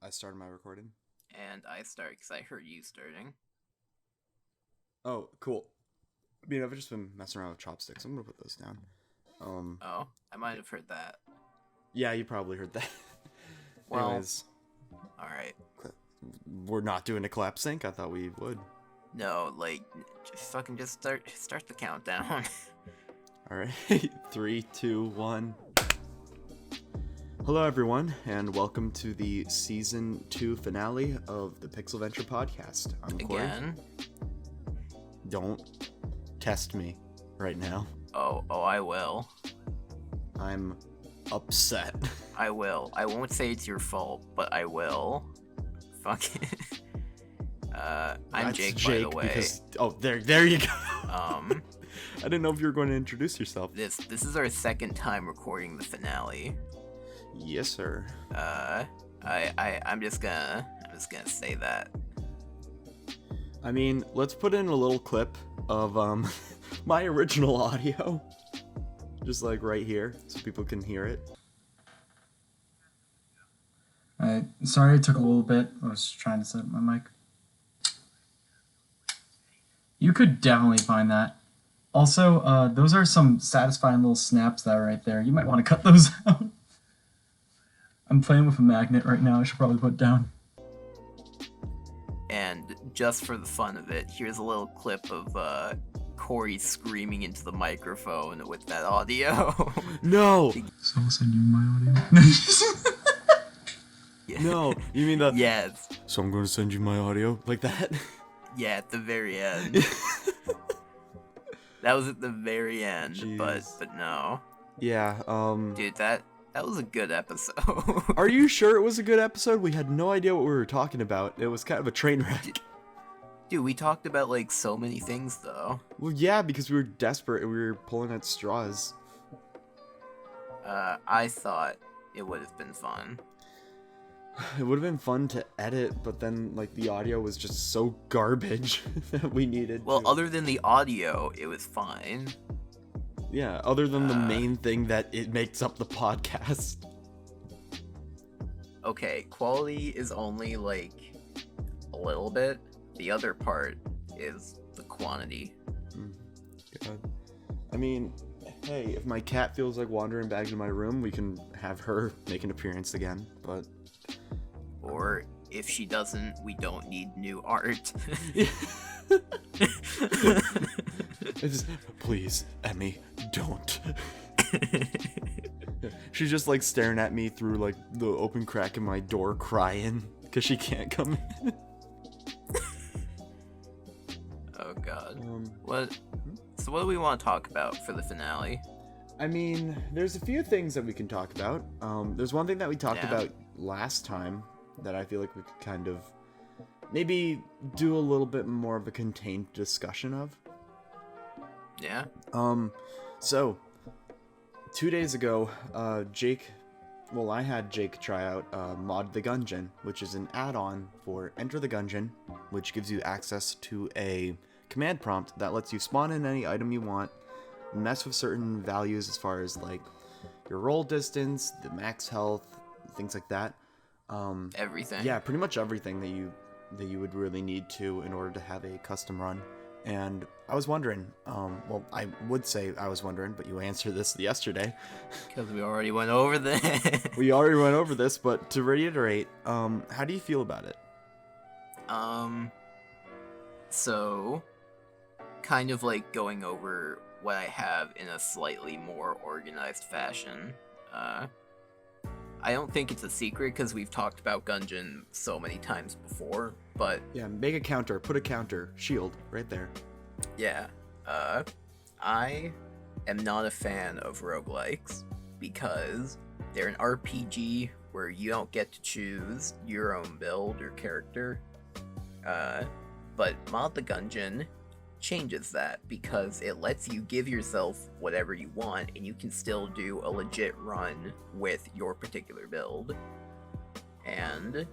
I started my recording. And I start because I heard you starting. Oh, cool. I mean, I've just been messing around with chopsticks. I'm gonna put those down. Oh, I might have heard that. Yeah, you probably heard that. Well, Anyways, alright. we're not doing a clap sync. I thought we would. No, just start the countdown. All right, 3, 2, 1. Hello, everyone, and welcome to the Season 2 finale of the Pixel Venture podcast. I'm Korey. Again? Don't test me right now. Oh, I will. I'm upset. I will. I won't say it's your fault, but I will. Fuck it. I'm That's Jake, by the way. Because, there you go. Um, I didn't know if you were going to introduce yourself. this is our second time recording the finale. Yes, sir. I'm just gonna say that. I mean, let's put in a little clip of my original audio, just like right here, so people can hear it. Sorry it took a little bit. I was trying to set up my mic. You could definitely find that. Also, those are some satisfying little snaps that are right there. You might want to cut those out. I'm playing with a magnet right now. I should probably put it down. And just for the fun of it, here's a little clip of Korey screaming into the microphone with that audio. No! So I'll send you my audio. Yeah. No! You mean the... Yes. So I'm going to send you my audio? Like that? Yeah, at the very end. That was at the very end, Jeez. but no. Yeah, Dude, that was a good episode. Are you sure it was a good episode? We had no idea what we were talking about. It was kind of a train wreck. Dude, we talked about, like, so many things, though. Well, yeah, because we were desperate and we were pulling at straws. I thought it would have been fun. It would have been fun to edit, but then, like, the audio was just so garbage that we needed Well, to... other than the audio, it was fine. Yeah, other than the main thing that it makes up the podcast. Okay, quality is only, like, a little bit. The other part is the quantity. God. I mean, hey, if my cat feels like wandering back into my room, we can have her make an appearance again, but... Or, if she doesn't, we don't need new art. Please, Emmy, don't. She's just like staring at me through like the open crack in my door crying because she can't come in. Oh god. So what do we want to talk about for the finale? I mean, there's a few things that we can talk about. There's one thing that we talked about last time that I feel like we could kind of maybe do a little bit more of a contained discussion of. Yeah. So 2 days ago, I had Jake try out Mod the Gungeon, which is an add-on for Enter the Gungeon, which gives you access to a command prompt that lets you spawn in any item you want, mess with certain values as far as like your roll distance, the max health, things like that. Everything. Yeah, pretty much everything that you would really need to in order to have a custom run. And I was wondering, I would say I was wondering, but you answered this yesterday. Because we already went over this. We already went over this, but to reiterate, how do you feel about it? So, kind of like going over what I have in a slightly more organized fashion. I don't think it's a secret because we've talked about Gungeon so many times before, but... Yeah, make a counter, put a counter, shield, right there. Yeah, I am not a fan of roguelikes because they're an RPG where you don't get to choose your own build or character, but Mod the Gungeon changes that because it lets you give yourself whatever you want and you can still do a legit run with your particular build. And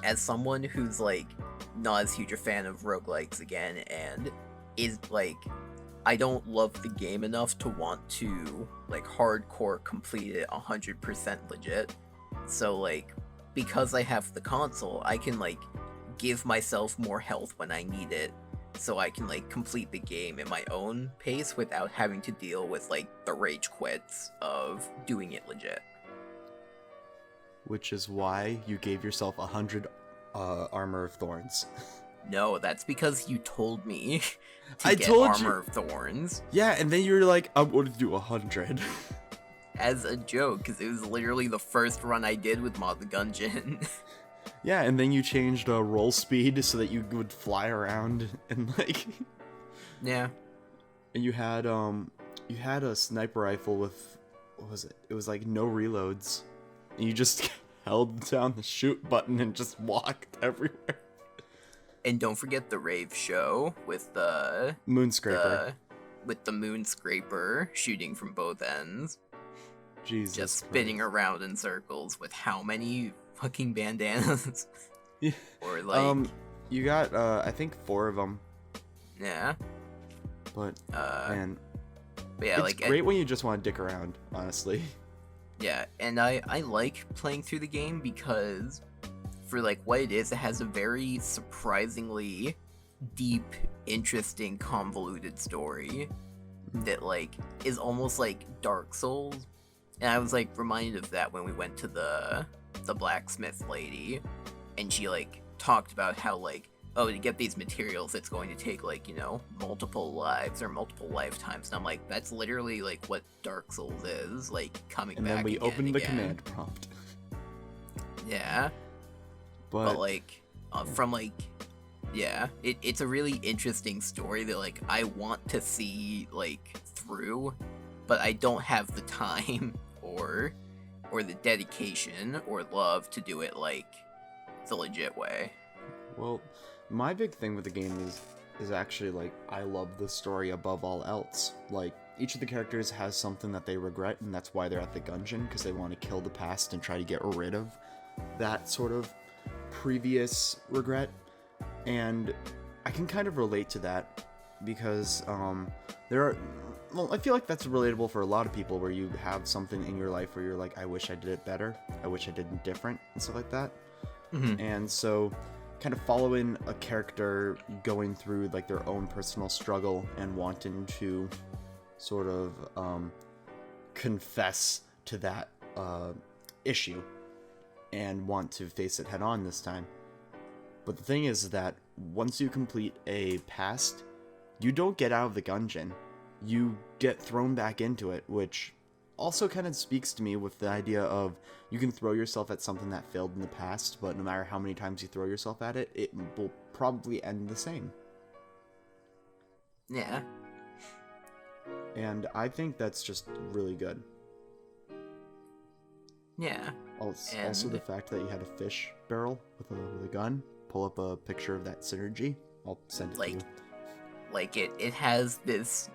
as someone who's like not as huge a fan of roguelikes again and is like, I don't love the game enough to want to like hardcore complete it 100% legit, so like because I have the console, I can like give myself more health when I need it, so I can like complete the game at my own pace without having to deal with like the rage quits of doing it legit. Which is why you gave yourself 100 armor of thorns. No, that's because you told me to I get told armor you. of thorns. Yeah, and then you were like, I'm going to do 100. As a joke, because it was literally the first run I did with Mod the Gungeon. Yeah, and then you changed roll speed so that you would fly around and like. Yeah. And you had a sniper rifle with, what was it? It was like no reloads. And you just held down the shoot button and just walked everywhere. And don't forget the rave show with the Moonscraper. with the moonscraper shooting from both ends. Jesus. Just spinning around in circles with how many fucking bandanas? Yeah. Or like you got I think 4 of them. yeah. But man, But yeah, it's like great when you just want to dick around, honestly. yeah, and I like playing through the game because for like what it is, it has a very surprisingly deep, interesting, convoluted story that like is almost like Dark Souls. And I was like reminded of that when we went to the blacksmith lady, and she like talked about how like, oh, to get these materials it's going to take like, you know, multiple lives or multiple lifetimes. And I'm like, that's literally like what Dark Souls is, like coming And back then we again opened and the again. command prompt. Yeah. But like from like yeah, it's a really interesting story that like I want to see like through, but I don't have the time or the dedication or love to do it like the legit way. Well, my big thing with the game is actually like I love the story above all else. Like each of the characters has something that they regret, and that's why they're at the Gungeon, because they want to kill the past and try to get rid of that sort of previous regret. And I can kind of relate to that because I feel like that's relatable for a lot of people, where you have something in your life where you're like, I wish I did it better, I wish I did it different, and stuff like that. Mm-hmm. And so kind of following a character going through like their own personal struggle and wanting to sort of confess to that issue and want to face it head on this time. But the thing is that once you complete a past, you don't get out of the Gungeon. You get thrown back into it, which also kind of speaks to me with the idea of you can throw yourself at something that failed in the past, but no matter how many times you throw yourself at it, it will probably end the same. Yeah. And I think that's just really good. Yeah. Also the fact that you had a fish barrel with a gun. Pull up a picture of that synergy. I'll send it to you. Like it has this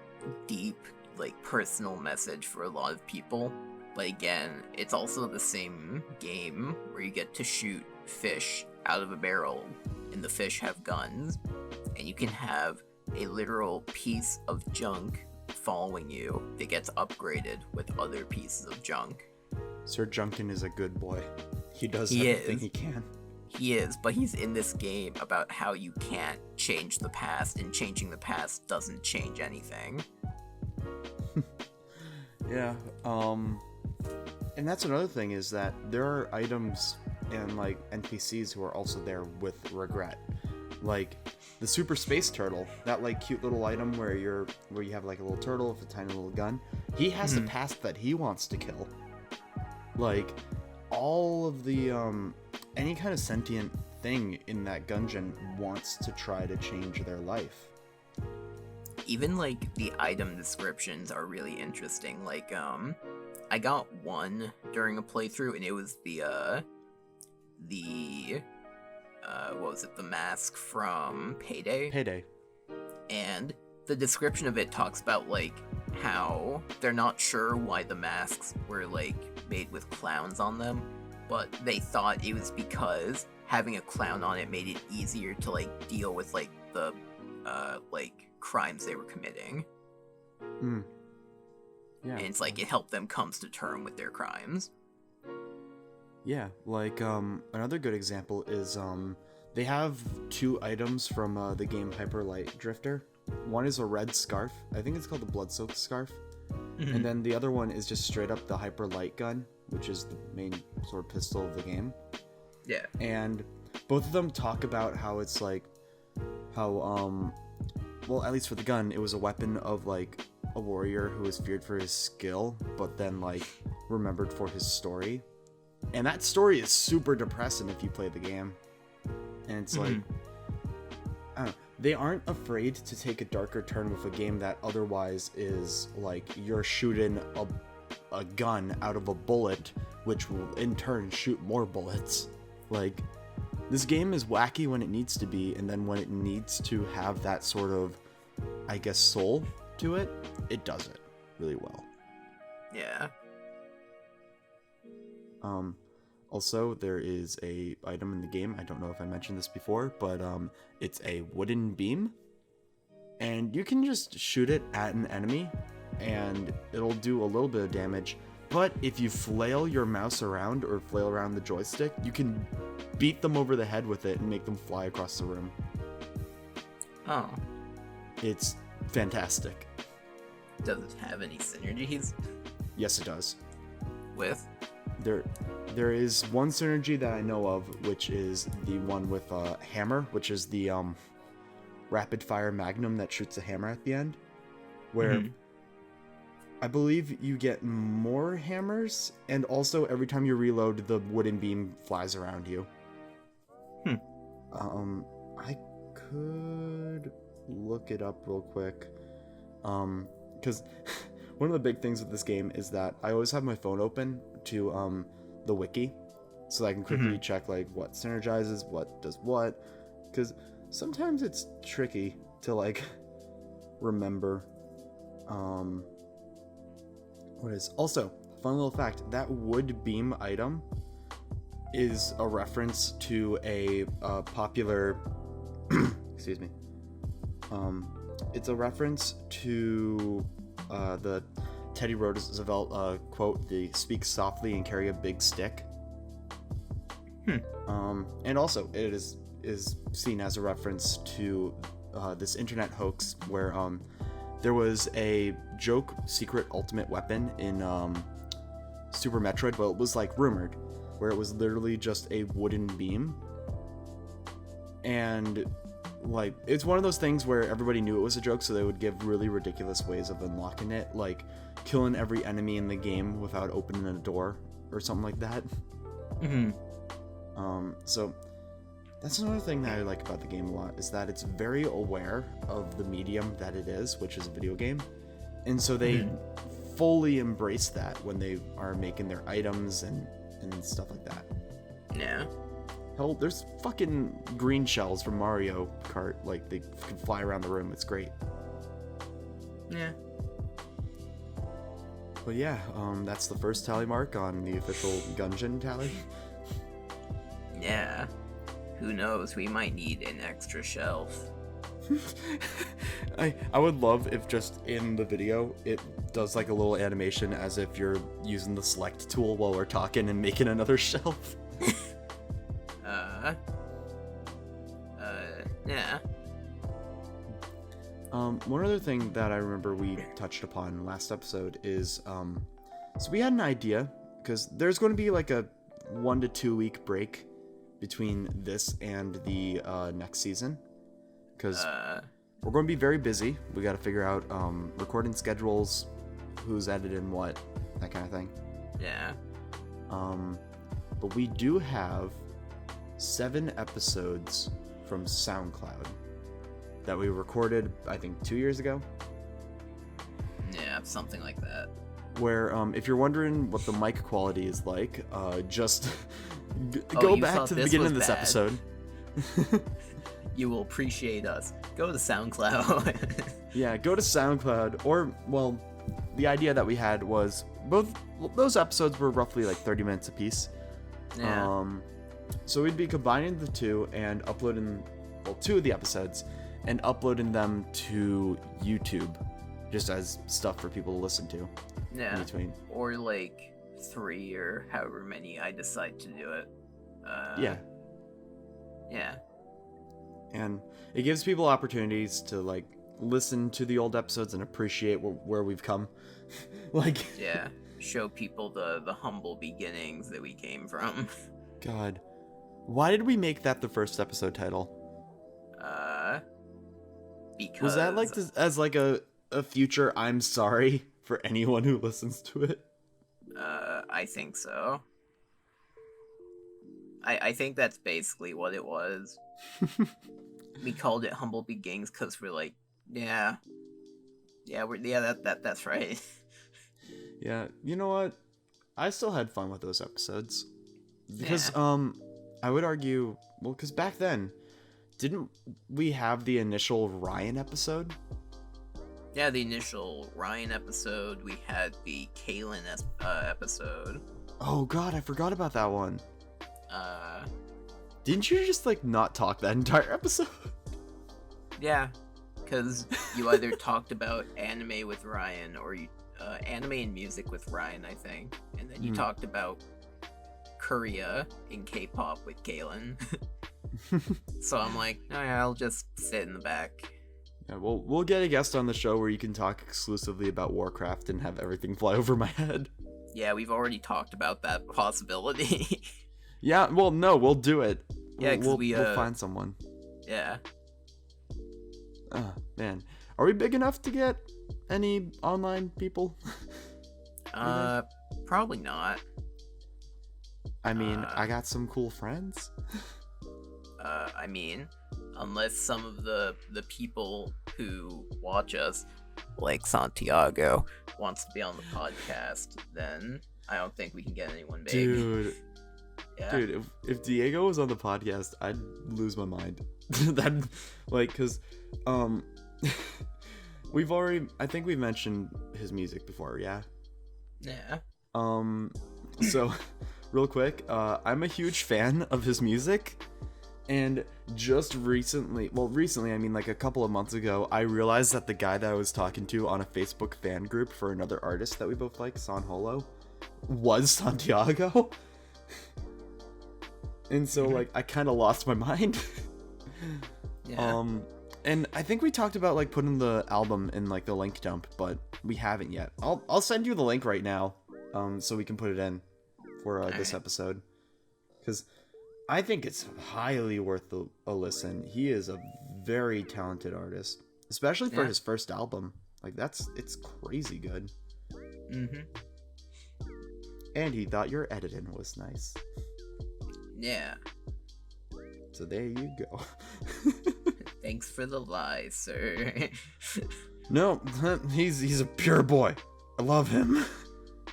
deep, like, personal message for a lot of people. But again, it's also the same game where you get to shoot fish out of a barrel, and the fish have guns, and you can have a literal piece of junk following you that gets upgraded with other pieces of junk. Sir Junkin is a good boy. He does He everything is. he can. He is, but he's in this game about how you can't change the past, and changing the past doesn't change anything. Yeah, and that's another thing, is that there are items and like NPCs who are also there with regret. Like the Super Space Turtle, that like cute little item where you have like a little turtle with a tiny little gun. He has a past that he wants to kill. Like all of the any kind of sentient thing in that Gungeon wants to try to change their life. Even like the item descriptions are really interesting. Like I got one during a playthrough, and it was the what was it, the mask from Payday. And the description of it talks about like how they're not sure why the masks were like made with clowns on them, but they thought it was because having a clown on it made it easier to like deal with like the like crimes they were committing. Yeah. And it's like it helped them come to terms with their crimes. Yeah, like another good example is they have 2 items from the game Hyper Light Drifter. One is a red scarf. I think it's called the Blood Soaked Scarf. And then the other one is just straight up the Hyper Light Gun, which is the main sort of pistol of the game. Yeah. And both of them talk about how it's like how well, at least for the gun, it was a weapon of like a warrior who was feared for his skill, but then like remembered for his story. And that story is super depressing if you play the game. And it's like, I don't know, they aren't afraid to take a darker turn with a game that otherwise is like you're shooting a gun out of a bullet, which will in turn shoot more bullets. Like, this game is wacky when it needs to be, and then when it needs to have that sort of, I guess, soul to it, it does it really well. Yeah. Also, there is a item in the game, I don't know if I mentioned this before, but it's a wooden beam, and you can just shoot it at an enemy, and it'll do a little bit of damage, but if you flail your mouse around or flail around the joystick, you can beat them over the head with it and make them fly across the room. Oh. It's fantastic. Does it have any synergies Yes, it does. with? There is one synergy that I know of, which is the one with hammer, which is the rapid fire magnum that shoots a hammer at the end, where I believe you get more hammers, and also every time you reload, the wooden beam flies around you. I could look it up real quick, because one of the big things with this game is that I always have my phone open to the wiki, so I can quickly check like what synergizes, what does what, because sometimes it's tricky to like remember what is. Also, fun little fact, that wood beam item is a reference to a popular excuse me, it's a reference to the Teddy Roosevelt quote, the "speak softly and carry a big stick." And also it is seen as a reference to this internet hoax where there was a joke secret ultimate weapon in Super Metroid. Well, it was like rumored, where it was literally just a wooden beam, and like it's one of those things where everybody knew it was a joke, so they would give really ridiculous ways of unlocking it, like killing every enemy in the game without opening a door or something like that. So that's another thing that I like about the game a lot, is that it's very aware of the medium that it is, which is a video game, and so they fully embrace that when they are making their items and stuff like that. Yeah. Hell, there's fucking green shells from Mario Kart, like they can fly around the room. It's great. Yeah. But yeah, that's the first tally mark on the official Gungeon tally. Yeah. Who knows? We might need an extra shelf. I would love if just in the video it does like a little animation as if you're using the select tool while we're talking and making another shelf. Yeah. One other thing that I remember we touched upon last episode is, so we had an idea, because there's going to be like a 1 to 2 week break between this and the next season, because we're going to be very busy. We got to figure out recording schedules, who's editing what, that kind of thing. Yeah. But we do have 7 episodes from SoundCloud that we recorded, I think, 2 years ago. Yeah, something like that. Where, if you're wondering what the mic quality is like, just go back to the beginning of this episode. You will appreciate us. Go to SoundCloud. Yeah, go to SoundCloud, or, well, the idea that we had was both those episodes were roughly like 30 minutes apiece. Yeah. So we'd be combining the two and uploading, well, 2 of the episodes and uploading them to YouTube just as stuff for people to listen to in Yeah. between. Or like 3 or however many I decide to do it. Yeah. Yeah. And it gives people opportunities to, like, listen to the old episodes and appreciate where we've come. Like... Yeah. Show people the humble beginnings that we came from. God. Why did we make that the first episode title? Because... Was that, like, as, like, a future I'm sorry for anyone who listens to it? I think so. I think that's basically what it was. We called it Humble Beginnings because we're like, that's right. Yeah, you know what? I still had fun with those episodes. Because, I would argue, well, because back then, didn't we have the initial Ryan episode? Yeah, the initial Ryan episode. We had the Kaylin episode. Oh god, I forgot about that one. Didn't you just, like, not talk that entire episode? Yeah, because you either talked about anime with Ryan or you anime and music with Ryan, I think, and then you talked about Korea in K-pop with Kaylin. So I'm like, oh yeah, I'll just sit in the back. Yeah, we'll get a guest on the show where you can talk exclusively about Warcraft and have everything fly over my head. Yeah, we've already talked about that possibility. Yeah, well, no, we'll do it. Yeah, because we'll find someone. Yeah. Oh, man. Are we big enough to get any online people? Probably not. I mean, I got some cool friends. I mean, unless some of the people who watch us, like Santiago, wants to be on the podcast, then I don't think we can get anyone big. Dude. Yeah. Dude, if Diego was on the podcast, I'd lose my mind. That, like, cause, I think we've mentioned his music before, yeah? Yeah. So, real quick, I'm a huge fan of his music, and just recently, I mean, like, a couple of months ago, I realized that the guy that I was talking to on a Facebook fan group for another artist that we both like, San Holo, was Santiago. And so, like, I kind of lost my mind. Yeah. And I think we talked about, like, putting the album in, like, the link dump, but we haven't yet. I'll send you the link right now, so we can put it in for this episode. Because I think it's highly worth a listen. He is a very talented artist, especially for his first album. Like, it's crazy good. Mm-hmm. And he thought your editing was nice. Yeah. So there you go. Thanks for the lie, sir. No, he's a pure boy. I love him.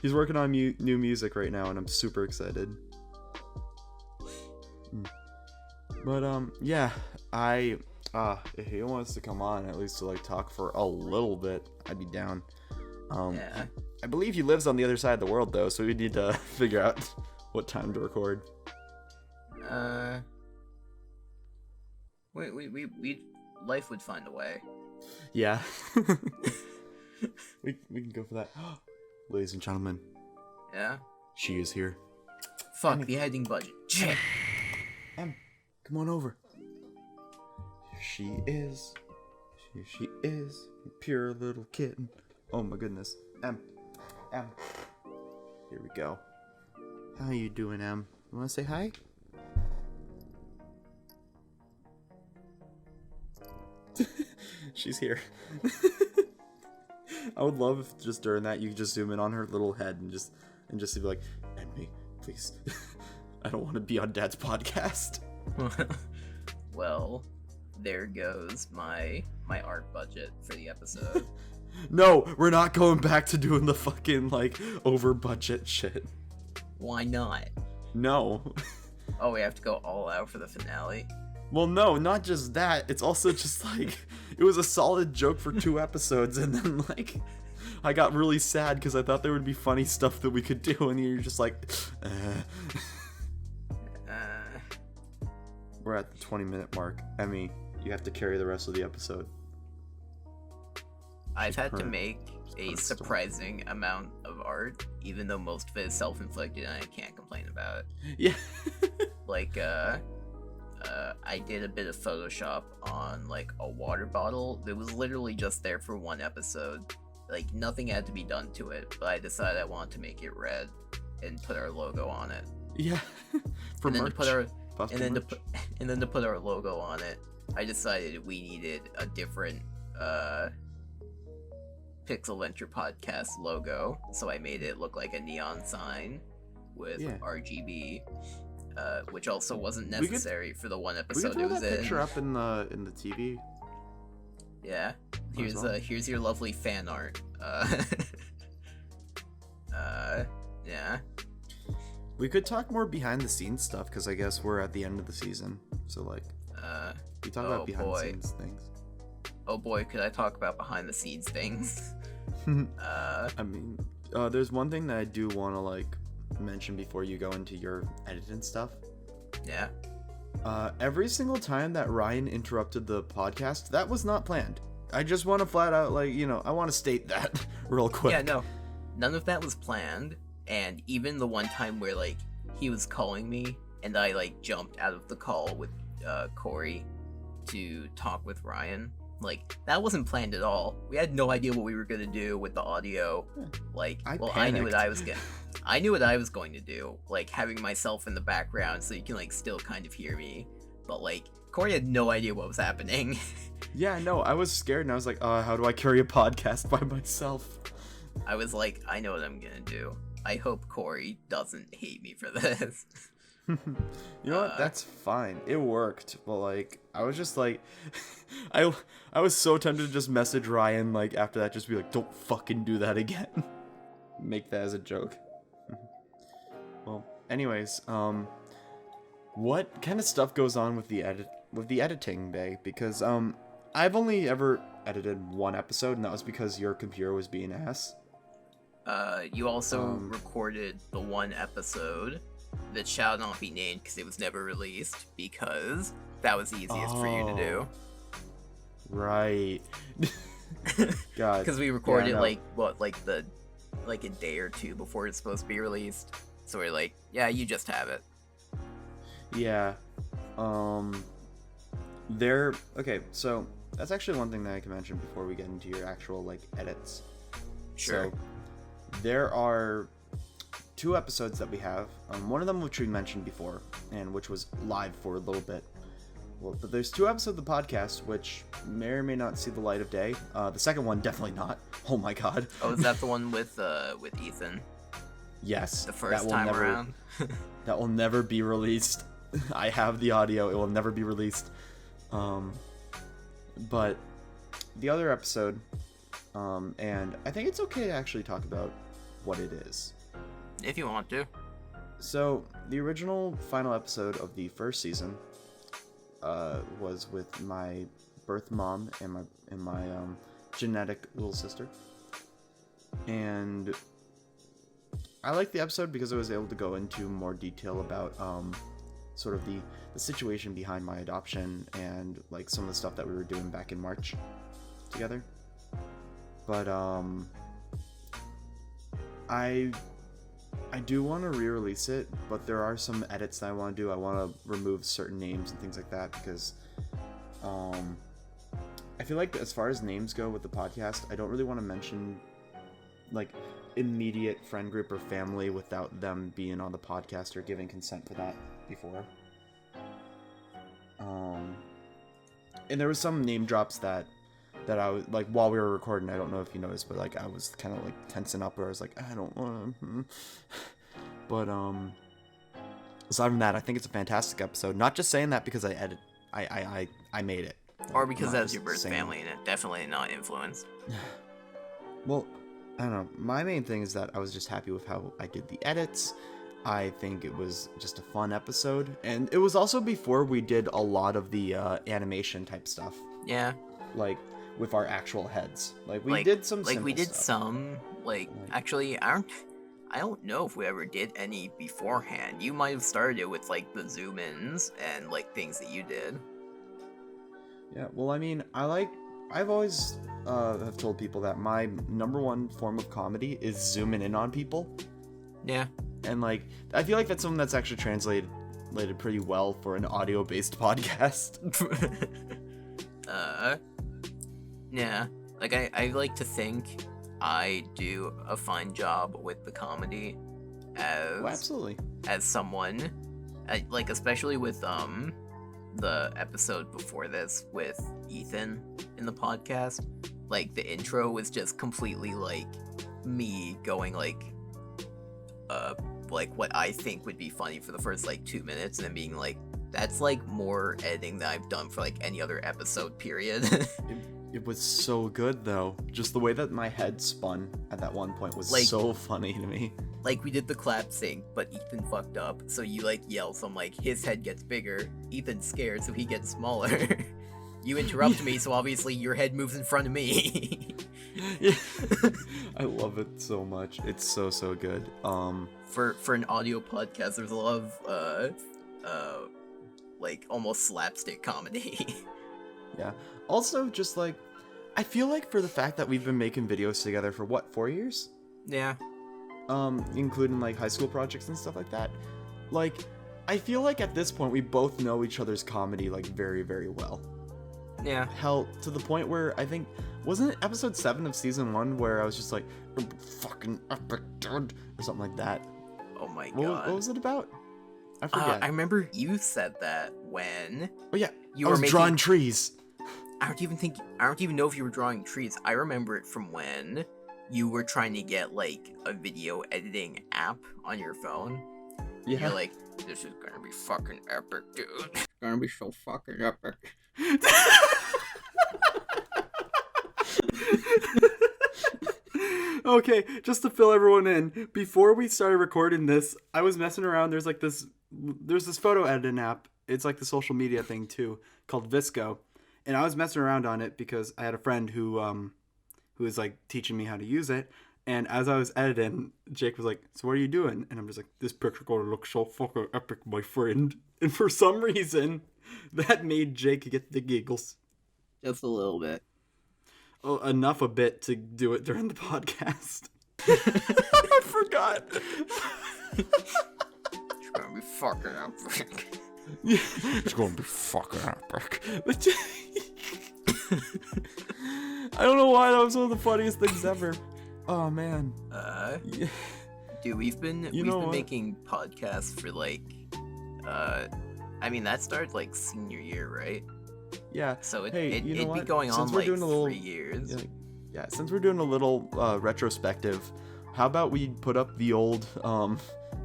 He's working on new music right now, and I'm super excited. But yeah, if he wants to come on at least to like talk for a little bit, I'd be down. Yeah. I believe he lives on the other side of the world though, so we need to figure out what time to record. We life would find a way. Yeah. we can go for that. Ladies and gentlemen. Yeah. She is here. Fuck the editing budget. Shit. Em, come on over. Here she is. Here she is. Pure little kitten. Oh my goodness. Em. Here we go. How you doing, Em? You wanna say hi? She's here. I would love if just during that you could just zoom in on her little head and just be like, Emmy, please. I don't want to be on Dad's podcast. Well, there goes my art budget for the episode. No, we're not going back to doing the fucking like over budget shit. Why not? No. Oh, we have to go all out for the finale? Well, no, not just that. It's also just like, it was a solid joke for 2 episodes, and then like, I got really sad because I thought there would be funny stuff that we could do, and you're just like, We're at the 20-minute mark. Emmy, you have to carry the rest of the episode. I've had to make a surprising amount of art, even though most of it is self-inflicted and I can't complain about it. Yeah. Like, I did a bit of Photoshop on, like, a water bottle that was literally just there for one episode. Like, nothing had to be done to it, but I decided I wanted to make it red and put our logo on it. Yeah. For and then merch. to put our Possible and then merch. to put our logo on it, I decided we needed a different Pixel Venture Podcast logo, so I made it look like a neon sign with RGB, which also wasn't necessary for the one We could episode throw it was that in. picture up in the TV. Yeah, Might as well. here's your lovely fan art. Yeah. We could talk more behind the scenes stuff because I guess we're at the end of the season. So like, we talk about behind the scenes things. Oh boy, could I talk about behind the scenes things? I mean, there's one thing that I do want to like mention before you go into your editing stuff. Yeah. Every single time that Ryan interrupted the podcast, that was not planned. I just want to flat out like, I want to state that real quick. Yeah, no. None of that was planned, and even the one time where, like, he was calling me, and I, like, jumped out of the call with, Korey to talk with Ryan, like, that wasn't planned at all. We had no idea what we were gonna do with the audio. Like, I knew what I was going to do, like, having myself in the background so you can, like, still kind of hear me, but, like, Korey had no idea what was happening. Yeah, no, I was scared, and I was like, how do I carry a podcast by myself? I was like, I know what I'm gonna do. I hope Korey doesn't hate me for this. You know what? That's fine. It worked, but like, I was just like, I was so tempted to just message Ryan like after that, just be like, don't fucking do that again. Make that as a joke. Well, anyways, what kind of stuff goes on with the editing bay? Because I've only ever edited one episode, and that was because your computer was being ass. You also recorded the one episode that shall not be named because it was never released, because that was the easiest for you to do. Right. God. Because we recorded like a day or two before it's supposed to be released. So we're like, yeah, you just have it. Yeah. Okay, so that's actually one thing that I can mention before we get into your actual like edits. Sure. So there are 2 episodes that we have. One of them which we mentioned before, and which was live for a little bit. Well, but there's 2 episodes of the podcast which may or may not see the light of day. The second one definitely not. Oh my god. Oh, is that the one with Ethan? Yes. The first time around. That will never be released. I have the audio. It will never be released. But the other episode, and I think it's okay to actually talk about what it is. If you want to. So the original final episode of the first season was with my birth mom and my genetic little sister, and I liked the episode because I was able to go into more detail about sort of the situation behind my adoption and like some of the stuff that we were doing back in March together. But I do want to re-release it, but there are some edits that I want to do. I want to remove certain names and things like that because I feel like as far as names go with the podcast, I don't really want to mention like immediate friend group or family without them being on the podcast or giving consent for that before. And there was some name drops that I was like while we were recording. I don't know if you noticed, but like I was kind of like tensing up where I was like, I don't want to. But aside from that, I think it's a fantastic episode. Not just saying that because I made it, or because Not that's your just birth saying- family and it definitely not influenced. Well, I don't know. My main thing is that I was just happy with how I did the edits. I think it was just a fun episode, and it was also before we did a lot of the animation type stuff, Yeah. like with our actual heads. Like we Like- did some Like we simple did stuff. some, like, actually, I don't know if we ever did any beforehand. You might have started it with like the zoom ins and like things that you did. Yeah, well, I mean, I like I've always have told people that my number one form of comedy is zooming in on people. Yeah. And like, I feel like that's something that's actually translated pretty well for an audio-based podcast. Yeah. Like, I like to think I do a fine job with the comedy as Absolutely. as someone, like, especially with the episode before this with Ethan in the podcast. Like, the intro was just completely like me going like what I think would be funny for the first like 2 minutes, and then being like, that's like more editing than I've done for like any other episode, period. It was so good though. Just the way that my head spun at that one point was Like- so funny to me. Like, we did the clap sync, but Ethan fucked up, so you like yell, so I'm like, his head gets bigger, Ethan's scared, so he gets smaller. You interrupt me, so obviously your head moves in front of me. Yeah. I love it so much. It's so good. For an audio podcast, there's a lot of like almost slapstick comedy. Yeah. Also, just like, I feel like for the fact that we've been making videos together for what, 4 years? Yeah. Including like high school projects and stuff like that. Like, I feel like at this point we both know each other's comedy like very, very well. Yeah. Hell, to the point where I think, wasn't it episode 7 of season 1 where I was just like, fucking epic, dude, or something like that. Oh my What god. was it about? I forget. I remember you said that when Oh yeah, you I were was making. drawing trees. I don't even know if you were drawing trees. I remember it from when you were trying to get like a video editing app on your phone. Yeah. You're like, this is gonna be fucking epic, dude. It's gonna be so fucking epic. Okay, just to fill everyone in, before we started recording this, I was messing around. There's this photo editing app. It's like the social media thing too, called Visco. And I was messing around on it because I had a friend who was like teaching me how to use it. And as I was editing, Jake was like, "So what are you doing?" And I'm just like, "This picture gonna look so fucking epic, my friend." And for some reason, that made Jake get the giggles. Just a little bit. Oh, enough a bit to do it during the podcast. I forgot. It's gonna be fucking epic. Yeah. It's gonna be fucking epic. I don't know why that was one of the funniest things ever. Oh man. Yeah. Dude, we've been making podcasts for like, I mean, that started like senior year, right? Yeah. So it'd you know be what? going Since on we're like doing a little, 3 years. Yeah, since we're doing a little retrospective, how about we put up the old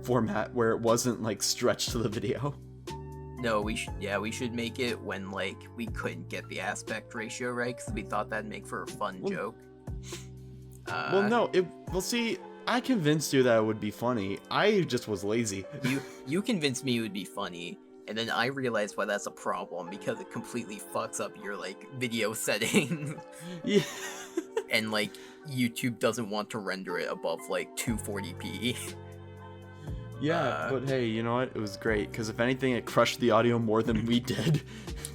format where it wasn't like stretched to the video? No, we should make it when like we couldn't get the aspect ratio right, because we thought that'd make for a fun joke. Well, no, see, I convinced you that it would be funny. I just was lazy. You convinced me it would be funny, and then I realized why that's a problem, because it completely fucks up your like video settings. Yeah. And like YouTube doesn't want to render it above like 240p. Yeah, but hey, you know what? It was great, because if anything, it crushed the audio more than we did.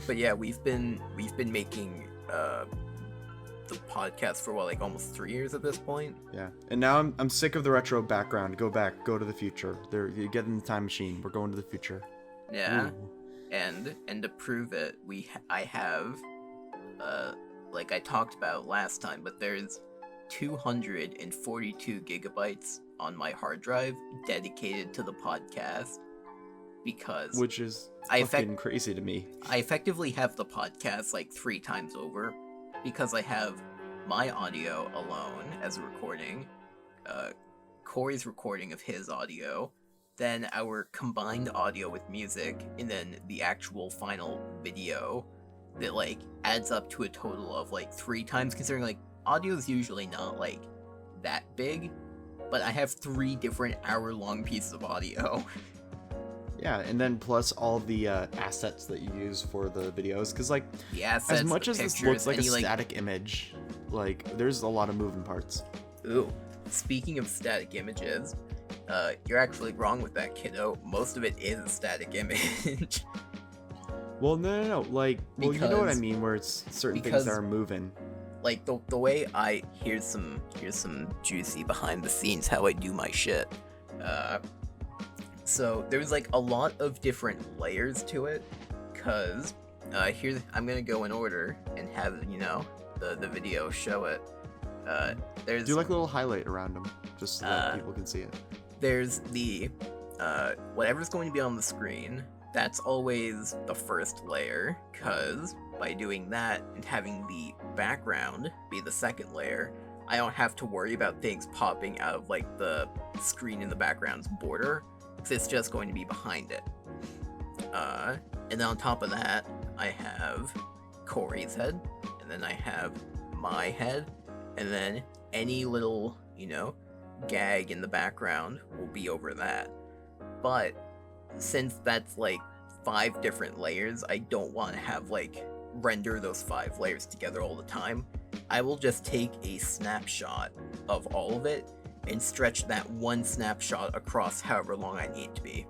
But yeah, we've been making the podcast for what, like almost 3 years at this point. Yeah, and now I'm sick of the retro background. Go back, go to the future. You get in the time machine. We're going to the future. Yeah. Ooh. And to prove it, I have like I talked about last time, but there's 242 gigabytes on my hard drive dedicated to the podcast, because Which is fucking crazy to me. I effectively have the podcast like 3 times over, because I have my audio alone as a recording, Korey's recording of his audio, then our combined audio with music, and then the actual final video that like adds up to a total of like 3 times, considering like audio is usually not like that big, but I have 3 different hour-long pieces of audio. Yeah, and then plus all the assets that you use for the videos, because like The assets, as much the as this pictures, looks like a any, static image, like there's a lot of moving parts. Ooh, speaking of static images, you're actually wrong with that, kiddo. Most of it is a static image. Well, no. Like, well, you know what I Because- mean, where it's certain things because- that are moving. Like the way here's some juicy behind the scenes how I do my shit. So there's like a lot of different layers to it, cause here I'm gonna go in order and have the video show it. There's Do like a little highlight around them, just so that people can see it. there's the whatever's going to be on the screen. That's always the first layer, cause by doing that and having the background be the second layer, I don't have to worry about things popping out of like the screen in the background's border, because it's just going to be behind it. And then on top of that, I have Korey's head, and then I have my head, and then any little, gag in the background will be over that. But since that's like 5 different layers, I don't want to have like render those 5 layers together all the time. I will just take a snapshot of all of it and stretch that one snapshot across however long I need it to be.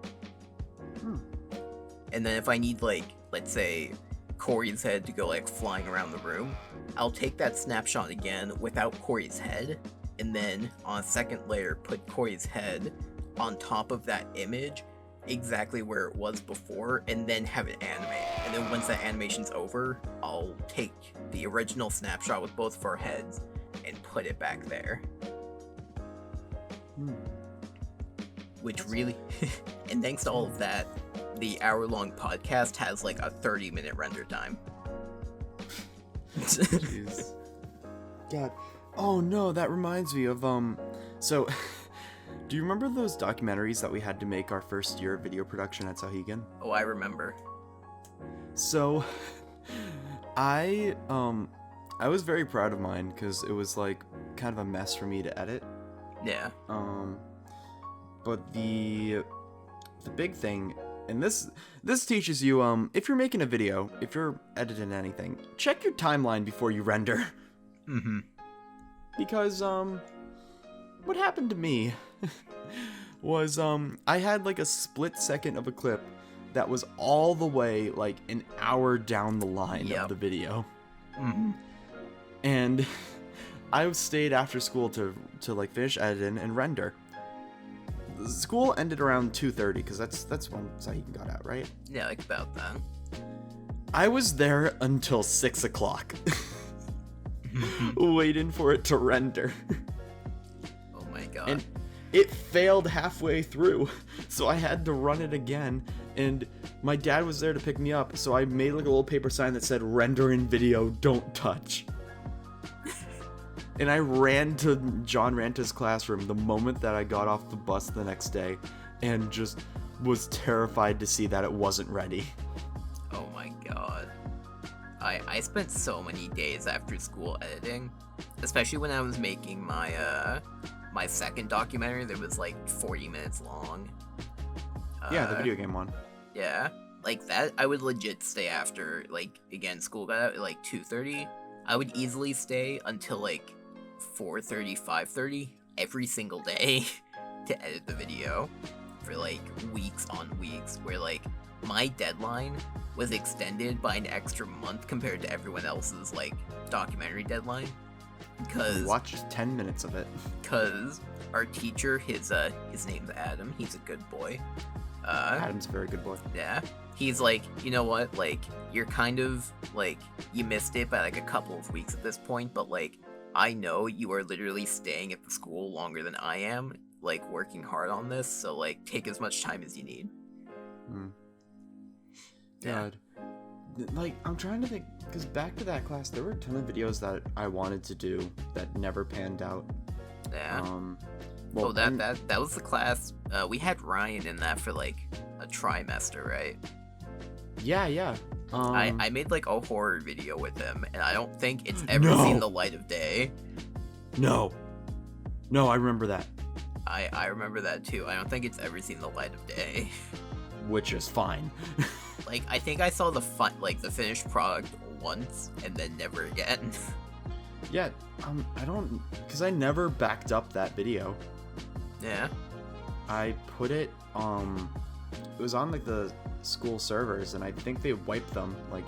And then if I need, like, let's say Korey's head to go like flying around the room, I'll take that snapshot again without Korey's head, and then on a second layer put Korey's head on top of that image exactly where it was before, and then have it animate. And then once that animation's over, I'll take the original snapshot with both of our heads and put it back there. Which really and thanks to all of that, the hour-long podcast has like a 30-minute render time. Jeez. God. Oh no, that reminds me of so do you remember those documentaries that we had to make our first year of video production at Sahigan? Oh, I remember. So I was very proud of mine because it was like kind of a mess for me to edit. Yeah. But the big thing, and this teaches you, if you're making a video, if you're editing anything, check your timeline before you render. Mm-hmm. Because what happened to me was I had like a split second of a clip that was all the way like an hour down the line of the video. Mm-hmm. And I stayed after school to like finish editing and render. School ended around 2:30 because that's when Sahigan got out, right? Yeah, like about that. I was there until 6 o'clock, waiting for it to render. Oh my god. And it failed halfway through, so I had to run it again. And my dad was there to pick me up, so I made like a little paper sign that said "Render in video, don't touch." And I ran to John Ranta's classroom the moment that I got off the bus the next day, and just was terrified to see that it wasn't ready. Oh my god. I spent so many days after school editing, especially when I was making my my second documentary that was like 40 minutes long. Yeah, the video game one. Yeah, like that I would legit stay after, like, again, school got out at like 2:30. I would easily stay until like 4:30, 5:30 every single day to edit the video for like weeks on weeks, where like my deadline was extended by an extra month compared to everyone else's like documentary deadline, because Watched 10 minutes of it. our teacher, his name's Adam, he's a good boy. Adam's a very good boy. Yeah. He's like, you know what, like, you're kind of, like, you missed it by, like, a couple of weeks at this point, but, like, I know you are literally staying at the school longer than I am, like, working hard on this, so, like, take as much time as you need. God. Like, I'm trying to think, because back to that class, there were a ton of videos that I wanted to do that never panned out. Yeah. Well, Oh, that was the class, we had Ryan in that for, like, a trimester, right? Yeah. I made, like, a horror video with him, and I don't think it's ever No. seen the light of day. No, I remember that. I remember that, too. I don't think it's ever seen the light of day. Which is fine. Like, I think I saw the finished product once, and then never again. Yeah, I don't, because I never backed up that video. Yeah. I put it, it was on like the school servers, and I think they wiped them like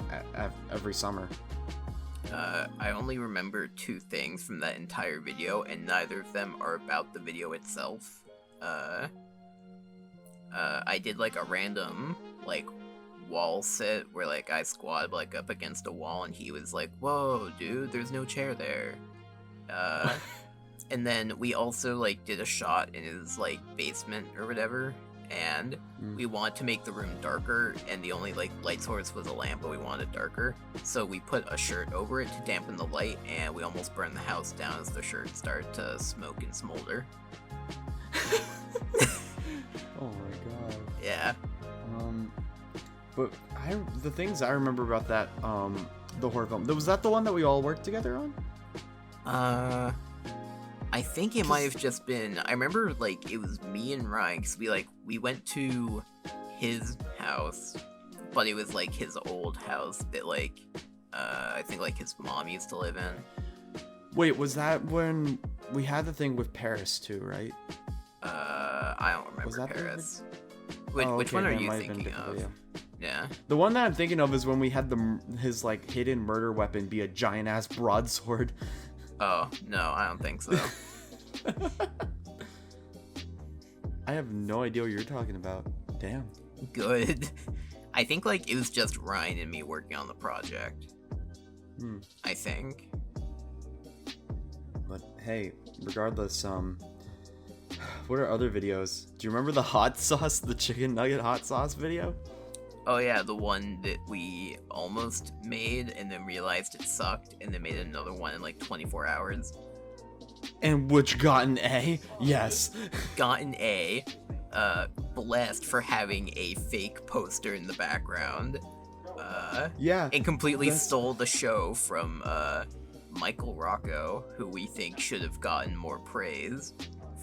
every summer. I only remember 2 things from that entire video, and neither of them are about the video itself. I did like a random like wall sit where like I squatted like up against a wall, and he was like, "Whoa, dude, there's no chair there." And then we also like did a shot in his like basement or whatever, and we wanted to make the room darker, and the only like light source was a lamp, but we wanted it darker, so we put a shirt over it to dampen the light, and we almost burned the house down as the shirt started to smoke and smolder. Oh my god. Yeah. But the things I remember about that the horror film, was that the one that we all worked together on? I think it might have just been, I remember like it was me and Ryan, because we went to his house, but it was like his old house that like I think like his mom used to live in. Wait, was that when we had the thing with Paris too, right? I don't remember Was that Paris. Oh, Which okay, one are that you might have been thinking different of? video. Yeah. The one that I'm thinking of is when we had his like hidden murder weapon be a giant ass broadsword. Oh, no, I don't think so. I have no idea what you're talking about. Damn. Good. I think like it was just Ryan and me working on the project. I think. But hey, regardless, what are other videos? Do you remember the hot sauce, the chicken nugget hot sauce video? Oh yeah, the one that we almost made and then realized it sucked and then made another one in like 24 hours. And which got an A? Yes. Got an A. Blessed for having a fake poster in the background. Yeah. And completely stole the show from Michael Rocco, who we think should have gotten more praise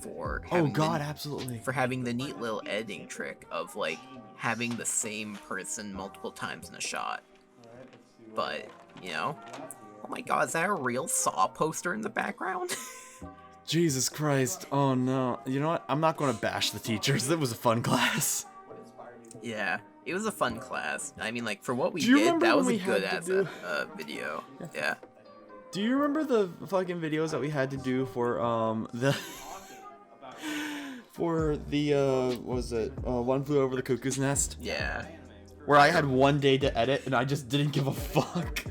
for having absolutely. for having the neat little editing trick of like having the same person multiple times in a shot. But, you know, oh my god, is that a real Saw poster in the background? Jesus Christ. Oh no. You know what? I'm not going to bash the teachers. That was a fun class. Yeah, it was a fun class. I mean, like, for what we Do you did, remember that when was a we good had ass to do- video. Yeah. Do you remember the fucking videos that we had to do for what was it? One Flew Over the Cuckoo's Nest? Yeah. Where I had 1 day to edit and I just didn't give a fuck.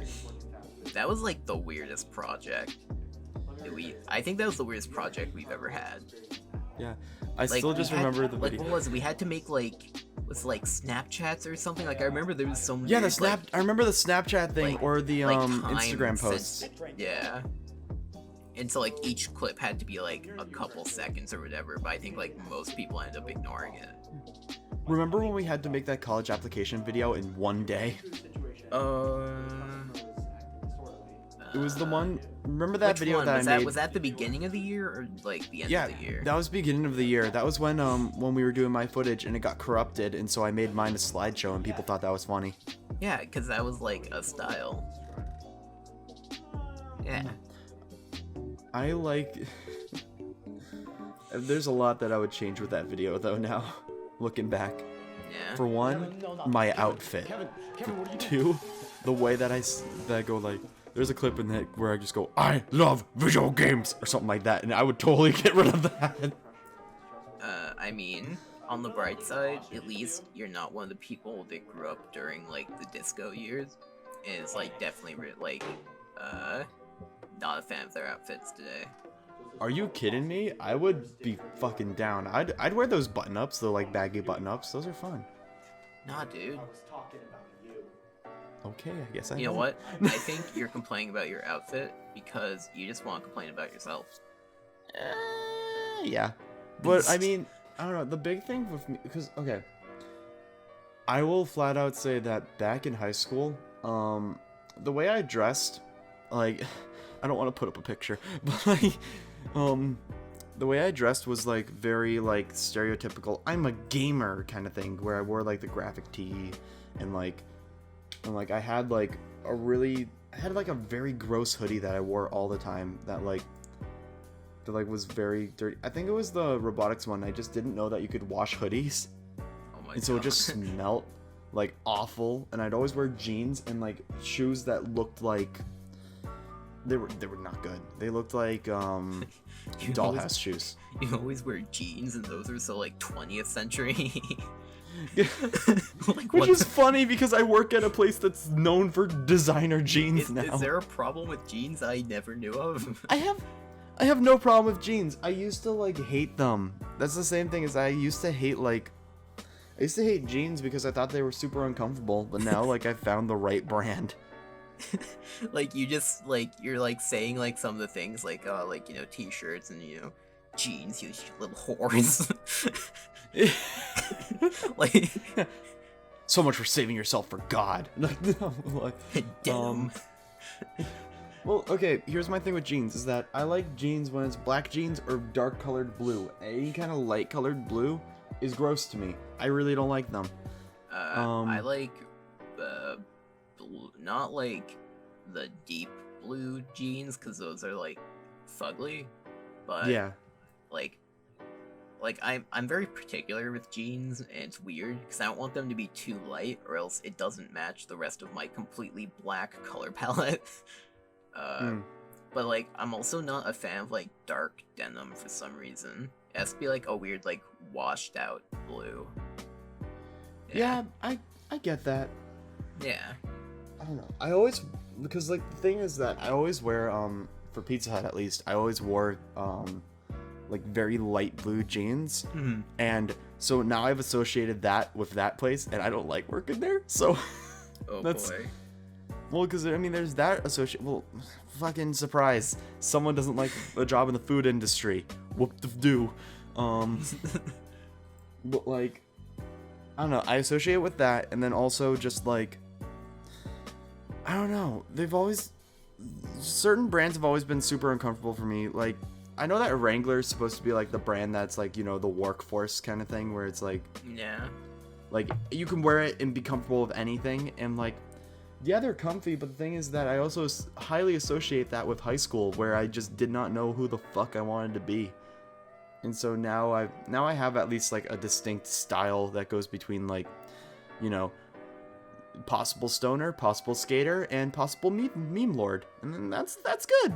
That was like the weirdest project. I think that was the weirdest project we've ever had. Yeah. I Like, still just remember the like, video. what was it? We had to make Snapchats or something? Like, I remember there was some Yeah, weird, I remember the Snapchat thing like- or the like, Instagram time posts. Yeah. And so, like, each clip had to be, like, a couple seconds or whatever, but I think, like, most people ended up ignoring it. Remember when we had to make that college application video in 1 day? It was the one. Remember that Which video one? that Was I made? Was that the beginning of the year or, like, the end Yeah, of the year? that was beginning of the year. That was when we were doing my footage and it got corrupted, and so I made mine a slideshow and people thought that was funny. Yeah, because that was, like, a style. Yeah. I like. There's a lot that I would change with that video though. Now, looking back. Yeah. For one, my outfit. For two, the way that I go like. There's a clip in that where I just go, "I love video games" or something like that, and I would totally get rid of that. I mean, on the bright side, at least you're not one of the people that grew up during, like, the disco years. And it's, like, definitely, not a fan of their outfits today. Are you kidding me? I would be fucking down. I'd wear those button-ups, the like baggy button-ups. Those are fun. Nah, dude. Okay, I guess I You know what? I think you're complaining about your outfit because you just want to complain about yourself. Yeah. But, I mean, I don't know. The big thing with me... Because, okay. I will flat out say that back in high school, the way I dressed, like... I don't want to put up a picture, but, like, the way I dressed was, like, very, like, stereotypical, I'm a gamer kind of thing, where I wore, like, the graphic tee, and, like, I had, like, a very gross hoodie that I wore all the time, that was very dirty. I think it was the robotics one. I just didn't know that you could wash hoodies. Oh my and so it just smelled like awful. And I'd always wear jeans and like shoes that looked like they were not good. They looked like dollhouse shoes. You always wear jeans, and those are so like 20th century. Like, which is funny because I work at a place that's known for designer jeans now. Is there a problem with jeans I never knew of? I have no problem with jeans. I used to like hate them. That's the same thing as I used to hate jeans because I thought they were super uncomfortable, but now like I found the right brand. Like you just like you're like saying like some of the things like t-shirts and jeans, you little whores. Like so much for saving yourself for God. Damn. Well, okay, here's my thing with jeans is that I like jeans when it's black jeans or dark colored blue. Any kind of light colored blue is gross to me. I really don't like them. I like blue, not like the deep blue jeans because those are like fugly, but yeah, like I'm very particular with jeans, and it's weird because I don't want them to be too light or else it doesn't match the rest of my completely black color palette. But like I'm also not a fan of like dark denim for some reason. It has to be like a weird like washed out blue. Yeah, I get that. Yeah. I don't know. Because like the thing is that I always wear for Pizza Hut at least, I always wore like very light blue jeans. Mm-hmm. And so now I've associated that with that place and I don't like working there. So Oh that's boy. well, because I mean there's that associate. Well, fucking surprise, someone doesn't like a job in the food industry. Whoop the do. But like I don't know, I associate with that, and then also just like I don't know, certain brands have always been super uncomfortable for me. Like I know that Wrangler is supposed to be like the brand that's like, the workforce kind of thing where it's like, Yeah. like you can wear it and be comfortable with anything, and like yeah, they're comfy, but the thing is that I also highly associate that with high school where I just did not know who the fuck I wanted to be. And so now I have at least like a distinct style that goes between like, possible stoner, possible skater, and possible meme lord. And then that's good.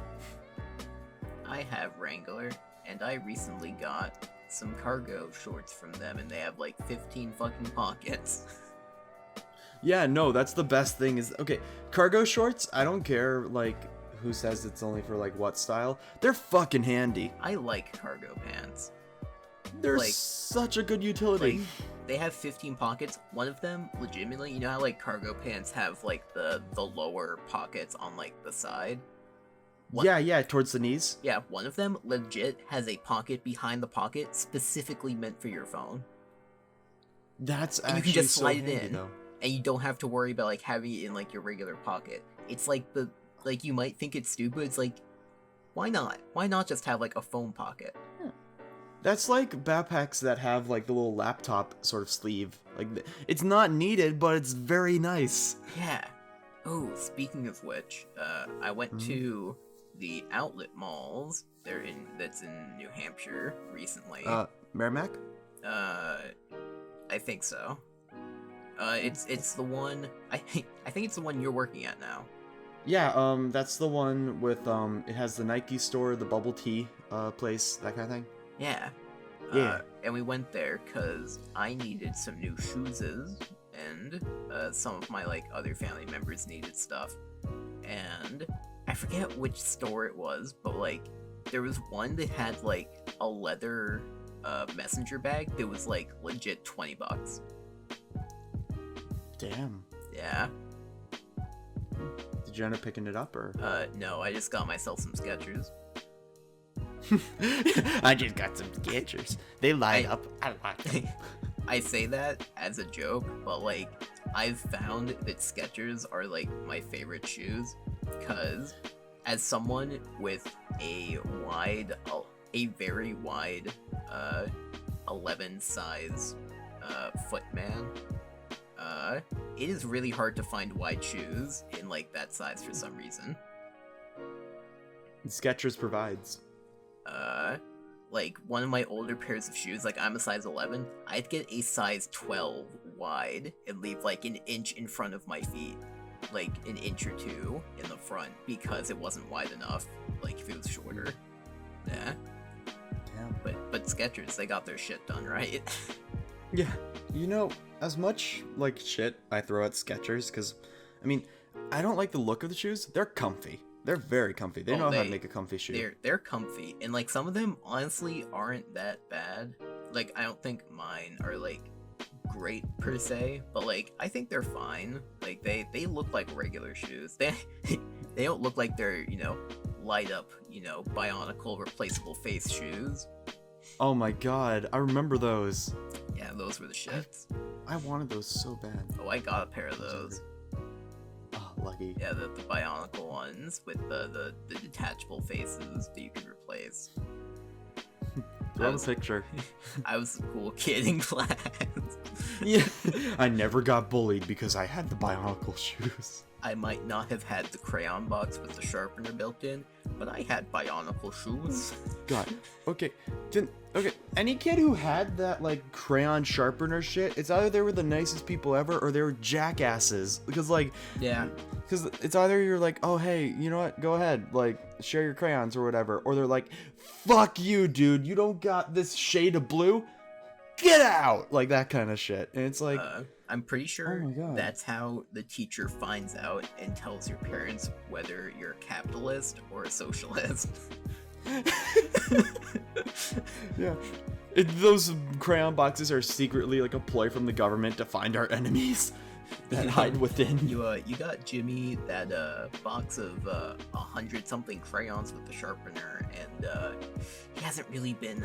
I have Wrangler, and I recently got some cargo shorts from them, and they have like 15 fucking pockets. Yeah, no, that's the best thing is, okay, cargo shorts, I don't care like who says it's only for like what style. They're fucking handy. I like cargo pants. They're like, such a good utility. Like, they have 15 pockets. One of them, legitimately, you know how like cargo pants have like the lower pockets on like the side? Yeah, towards the knees. Yeah, one of them legit has a pocket behind the pocket specifically meant for your phone. That's and actually you can just so slide handy, it in, though. And you don't have to worry about like having it in like your regular pocket. It's like you might think it's stupid. It's like, why not? Why not just have like a phone pocket? Yeah. That's like backpacks that have like the little laptop sort of sleeve. Like it's not needed, but it's very nice. Yeah. Oh, speaking of which, I went to the outlet malls. That's in New Hampshire recently. Merrimack? I think so. It's the one I think it's the one you're working at now. Yeah, that's the one with it has the Nike store, the bubble tea place, that kind of thing. Yeah. Yeah. And we went there because I needed some new shoeses, and some of my like other family members needed stuff. And I forget which store it was, but like there was one that had like a leather messenger bag that was like legit $20. Damn. Yeah. Did you end up picking it up or? No, I just got myself some Skechers. I just got some Skechers. They light up. I like them. I say that as a joke, but like I've found that Skechers are like my favorite shoes because as someone with a very wide 11 size footman, it is really hard to find wide shoes in like that size for some reason. Skechers provides. like one of my older pairs of shoes, like I'm a size 11, I'd get a size 12 wide and leave like an inch in front of my feet, like an inch or two in the front because it wasn't wide enough, like if it was shorter. Yeah. Yeah. But Skechers, they got their shit done, right? Yeah. You know, as much like shit I throw at Skechers, because I mean, I don't like the look of the shoes. They're comfy. They're very comfy. They know how to make a comfy shoe. They're comfy, and like some of them honestly aren't that bad. Like I don't think mine are like great per se, but like I think they're fine. Like they look like regular shoes. They they don't look like they're, you know, light up, you know, bionicle replaceable face shoes. Oh my god, I remember those. Yeah, those were the shits. I wanted those so bad. Oh, I got a pair of those. Oh, lucky. Yeah, the bionicle ones with the detachable faces that you could replace. Throw a picture. I was the cool kid in class. Yeah, I never got bullied because I had the bionicle shoes. I might not have had the crayon box with the sharpener built in, but I had bionicle shoes. God. Okay. Okay. Any kid who had that like crayon sharpener shit, it's either they were the nicest people ever or they were jackasses. Because like, Yeah. Because it's either you're like, oh hey, you know what? Go ahead, like share your crayons or whatever, or they're like, fuck you, dude. You don't got this shade of blue. Get out! Like that kind of shit. And it's like, I'm pretty sure oh my God. that's how the teacher finds out and tells your parents whether you're a capitalist or a socialist. yeah. Those crayon boxes are secretly like a ploy from the government to find our enemies that hide within. You got Jimmy that box of 100-something crayons with the sharpener, and he hasn't really been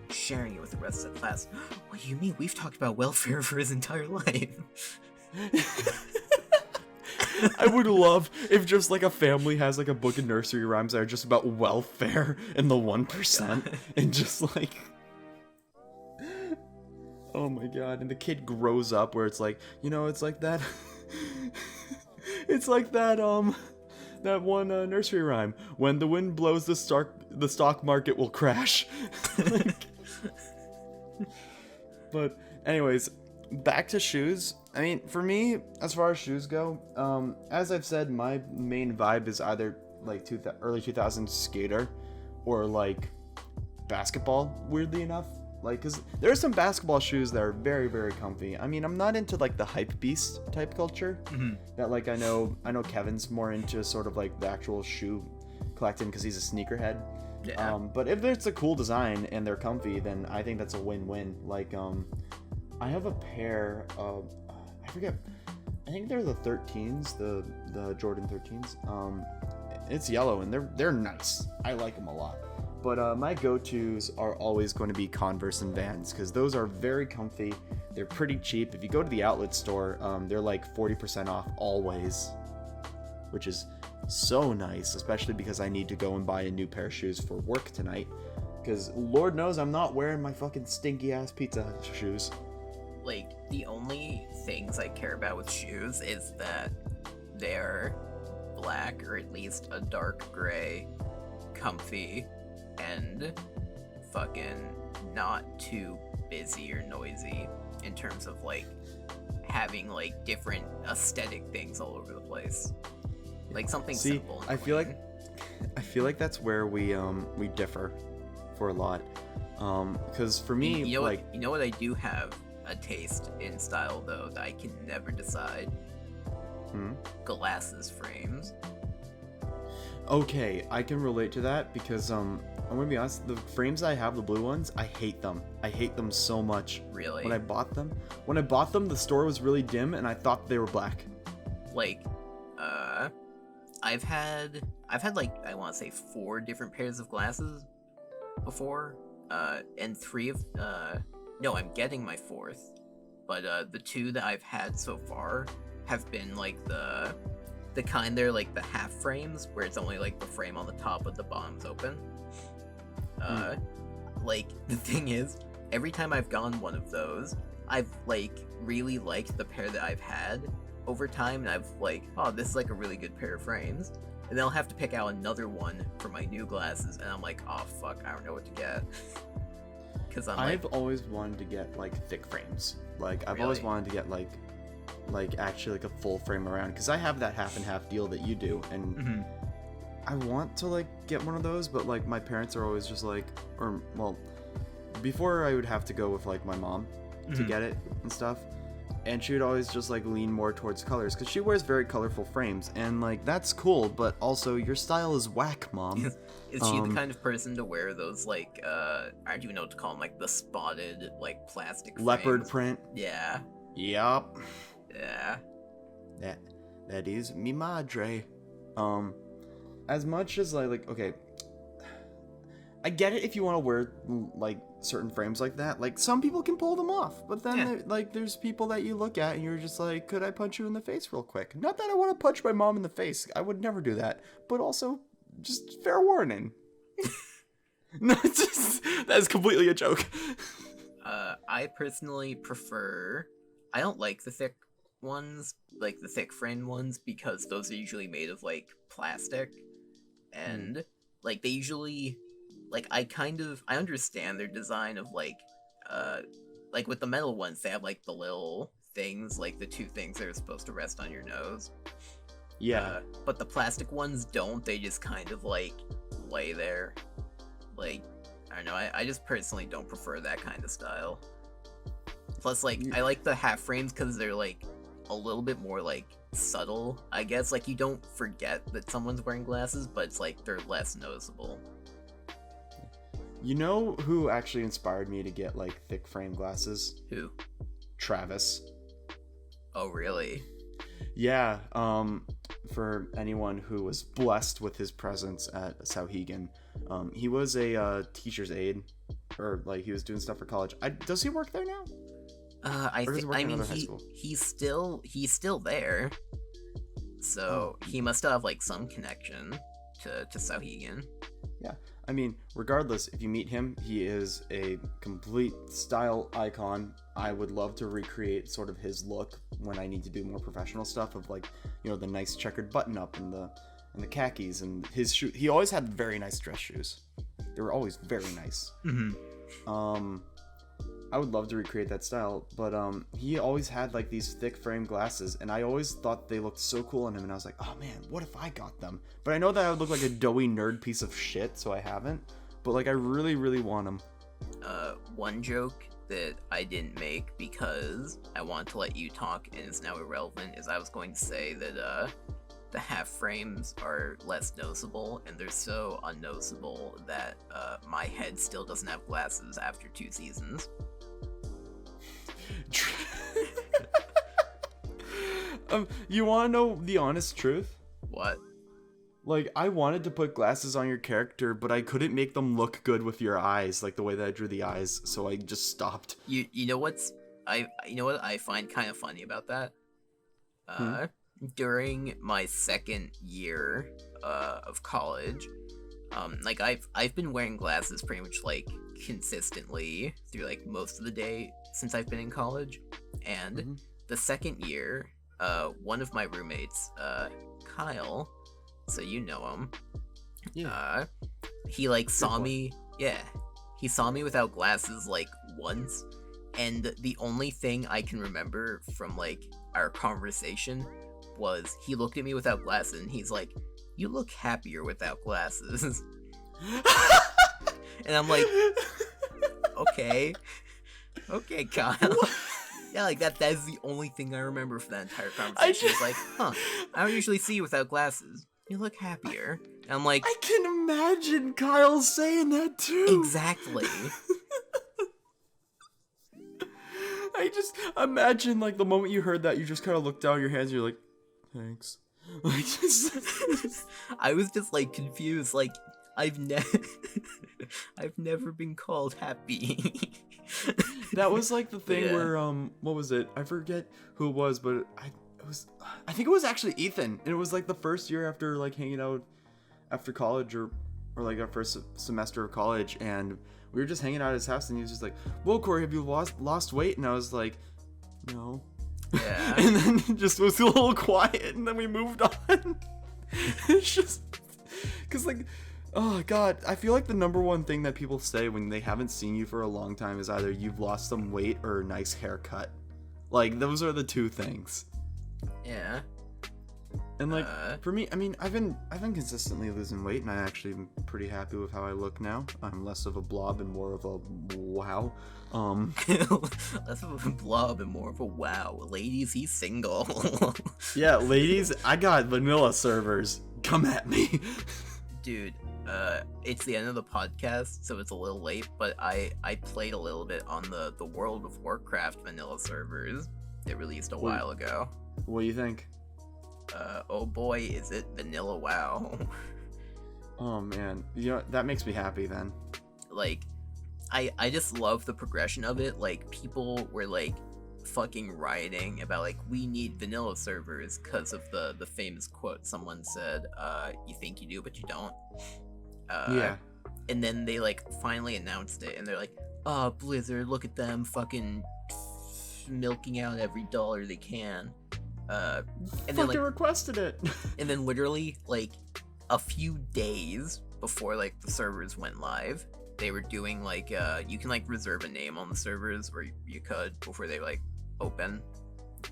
sharing it with the rest of the class. What do you mean? We've talked about welfare for his entire life. I would love if just like a family has like a book of nursery rhymes that are just about welfare and the 1%, and just like, oh my god, and the kid grows up where it's like, you know, it's like that, it's like that that one nursery rhyme, when the wind blows the stock market will crash. Like, but anyways, back to shoes. I mean, for me, as far as shoes go, as I've said, my main vibe is either like early 2000s skater or like basketball, weirdly enough. Like, because there are some basketball shoes that are very, very comfy. I mean, I'm not into like the hype beast type culture. Mm-hmm. That like I know Kevin's more into sort of like the actual shoe collecting because he's a sneakerhead. Yeah. But if it's a cool design and they're comfy, then I think that's a win-win. Like, I have a pair of, I forget, I think they're the 13s, the Jordan 13s. It's yellow and they're nice. I like them a lot. But my go-tos are always going to be Converse and Vans because those are very comfy. They're pretty cheap. If you go to the outlet store, they're like 40% off always, which is so nice, especially because I need to go and buy a new pair of shoes for work tonight. Because Lord knows I'm not wearing my fucking stinky ass pizza shoes. Like, the only things I care about with shoes is that they're black, or at least a dark gray, comfy, and fucking not too busy or noisy in terms of like having like different aesthetic things all over the place. Like something simple. I feel like that's where we differ for a lot. Because for me, you know what I do have a taste in style though that I can never decide. Glasses frames. Okay, I can relate to that because I'm gonna be honest, the frames I have, the blue ones, I hate them. I hate them so much. Really? When I bought them, the store was really dim and I thought they were black. Like, I've had like, I want to say 4 different pairs of glasses before, and 3 of, no, I'm getting my 4th, but the 2 that I've had so far have been like the kind, they're like the half frames where it's only like the frame on the top but the bottom's open. Like, the thing is, every time I've gotten one of those, I've like really liked the pair that I've had over time, and I've like, oh, this is like a really good pair of frames. And then I'll have to pick out another one for my new glasses, and I'm like, oh fuck, I don't know what to get. Because I've always wanted to get like thick frames. Like I've always wanted to get like actually like a full frame around, because I have that half and half deal that you do, and I want to like get one of those, but like my parents are always just like, or well, before I would have to go with like my mom to get it and stuff, and she would always just like lean more towards colors, because she wears very colorful frames, and like that's cool, but also your style is whack, Mom. Is she the kind of person to wear those like I don't even know what to call them, like the spotted like plastic leopard frames? print? Yeah. Yup. Yeah. That is mi madre. As much as like okay, I get it if you want to wear like certain frames like that. Like some people can pull them off, but then there's people that you look at and you're just like, could I punch you in the face real quick? Not that I want to punch my mom in the face. I would never do that. But also, just fair warning. No, that's completely a joke. I personally prefer. I don't like the thick ones, like the thick frame ones, because those are usually made of like plastic, and like they usually. Like, I understand their design of, like with the metal ones, they have, like, the little things, like, the two things that are supposed to rest on your nose. Yeah. But the plastic ones don't, they just kind of, like, lay there. Like, I don't know, I just personally don't prefer that kind of style. Plus, like, I like the half frames because they're, like, a little bit more, like, subtle, I guess. Like, you don't forget that someone's wearing glasses, but it's, like, they're less noticeable. You know who actually inspired me to get like thick frame glasses? Who? Travis. Oh, really? Yeah. For anyone who was blessed with his presence at Sauhegan, he was a teacher's aide, or like he was doing stuff for college. Does he work there now? I mean, he's still there. So he must have like some connection to Sauhegan. Yeah. I mean, regardless, if you meet him, he is a complete style icon. I would love to recreate sort of his look when I need to do more professional stuff of like, you know, the nice checkered button up and the khakis and his shoe. He always had very nice dress shoes. They were always very nice. I would love to recreate that style, but he always had like these thick frame glasses, and I always thought they looked so cool on him, and I was like, oh man, what if I got them? But I know that I would look like a doughy nerd piece of shit, so I haven't. But like, I really, really want them. One joke that I didn't make because I wanted to let you talk and it's now irrelevant is I was going to say that the half frames are less noticeable, and they're so unnoticeable that my head still doesn't have glasses after 2 seasons. You want to know the honest truth? What? Like, I wanted to put glasses on your character, but I couldn't make them look good with your eyes, like the way that I drew the eyes, so I just stopped. You know what I find kind of funny about that? During my second year of college, like I've been wearing glasses pretty much like consistently through like most of the day since I've been in college, and the second year, one of my roommates, Kyle, so you know him, he like saw me, he saw me without glasses like once, and the only thing I can remember from like our conversation was he looked at me without glasses and he's like, you look happier without glasses. And I'm like, okay, Kyle. Yeah, like that is the only thing I remember from that entire conversation. It's like, I don't usually see you without glasses. You look happier. And I'm like, I can imagine Kyle saying that too. Exactly. I just imagine like the moment you heard that, you just kind of looked down at your hands and you're like, thanks. Like, I was just like confused. Like, I've never been called happy. That was like the thing where what was it? I forget who it was, but I think it was actually Ethan, and it was like the first year after like hanging out after college or like our first semester of college, and we were just hanging out at his house, and he was just like, "Well, Korey, have you lost weight?" And I was like, "No." Yeah. And then it just was a little quiet, and then we moved on. It's just, cause like, oh god, I feel like the number one thing that people say when they haven't seen you for a long time is either you've lost some weight or a nice haircut. Like, those are the two things. Yeah. And like, for me, I mean, I've been consistently losing weight, and I actually am pretty happy with how I look now. I'm less of a blob and more of a wow. Less of a blob and more of a wow. Ladies, he's single. Yeah, ladies, I got vanilla servers. Come at me. Dude, it's the end of the podcast, so it's a little late, but I played a little bit on the World of Warcraft vanilla servers. They released a while ago. What do you think? Oh boy, is it vanilla wow. Oh man, you know, that makes me happy then. Like, I just love the progression of it. Like, people were like fucking rioting about like, we need vanilla servers because of the famous quote someone said, you think you do but you don't. Yeah. And then they like finally announced it, and they're like, oh, Blizzard, look at them fucking milking out every dollar they can. And then like, requested it. and then literally like a few days before like the servers went live, they were doing like you can like reserve a name on the servers, or you could before they like open.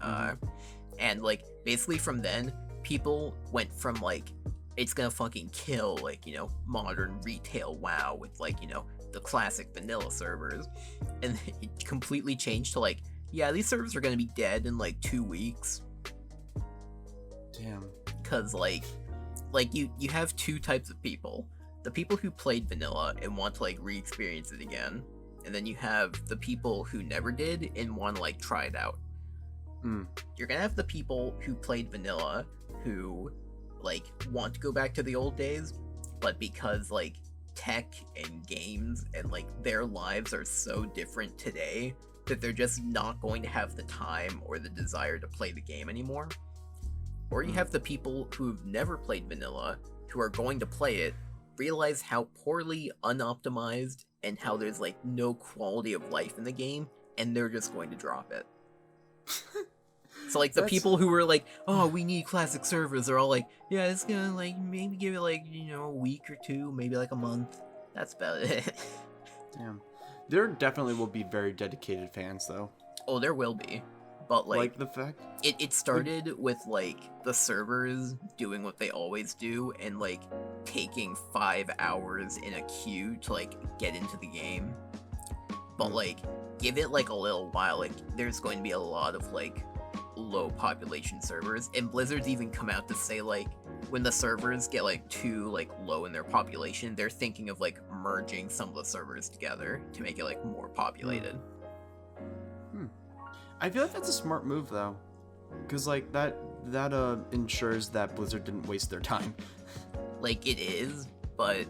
And like basically from then, people went from like, it's gonna fucking kill like, you know, modern retail WoW with like, you know, the classic vanilla servers, and it completely changed to like, yeah, these servers are gonna be dead in like 2 weeks. Damn. Cause like you have two types of people: the people who played vanilla and want to like re-experience it again, and then you have the people who never did and want to like try it out. You're gonna have the people who played vanilla who like want to go back to the old days, but because like tech and games and like their lives are so different today that they're just not going to have the time or the desire to play the game anymore. Or you have the people who've never played vanilla, who are going to play it, realize how poorly unoptimized and how there's like no quality of life in the game, and they're just going to drop it. So like the people who were like, oh, we need classic servers, are all like, yeah, it's gonna like maybe give it like, you know, a week or two, maybe like a month. That's about it. Damn. There definitely will be very dedicated fans though. Oh, there will be. But like the fact it started with like the servers doing what they always do and like taking 5 hours in a queue to like get into the game. But like give it like a little while, like there's going to be a lot of like low population servers, and Blizzard's even come out to say like when the servers get like too like low in their population, they're thinking of like merging some of the servers together to make it like more populated. I feel like that's a smart move though, because like that ensures that Blizzard didn't waste their time. Like it is, but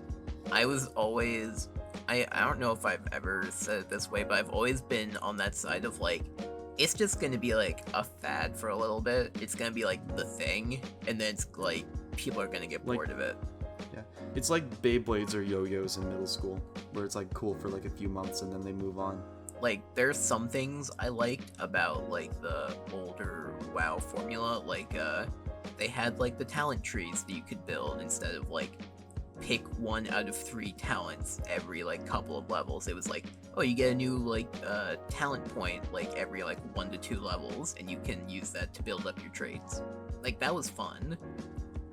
I was always I don't know if I've ever said it this way, but I've always been on that side of like, it's just gonna be like a fad for a little bit. It's gonna be like the thing, and then it's like people are gonna get bored of it. Yeah, it's like Beyblades or yo-yos in middle school, where it's like cool for like a few months and then they move on. Like there's some things I liked about like the older WoW formula, like they had like the talent trees that you could build instead of like pick 1 out of 3 talents every like couple of levels. It was like, oh, you get a new like talent point like every like 1 to 2 levels, and you can use that to build up your traits. Like that was fun.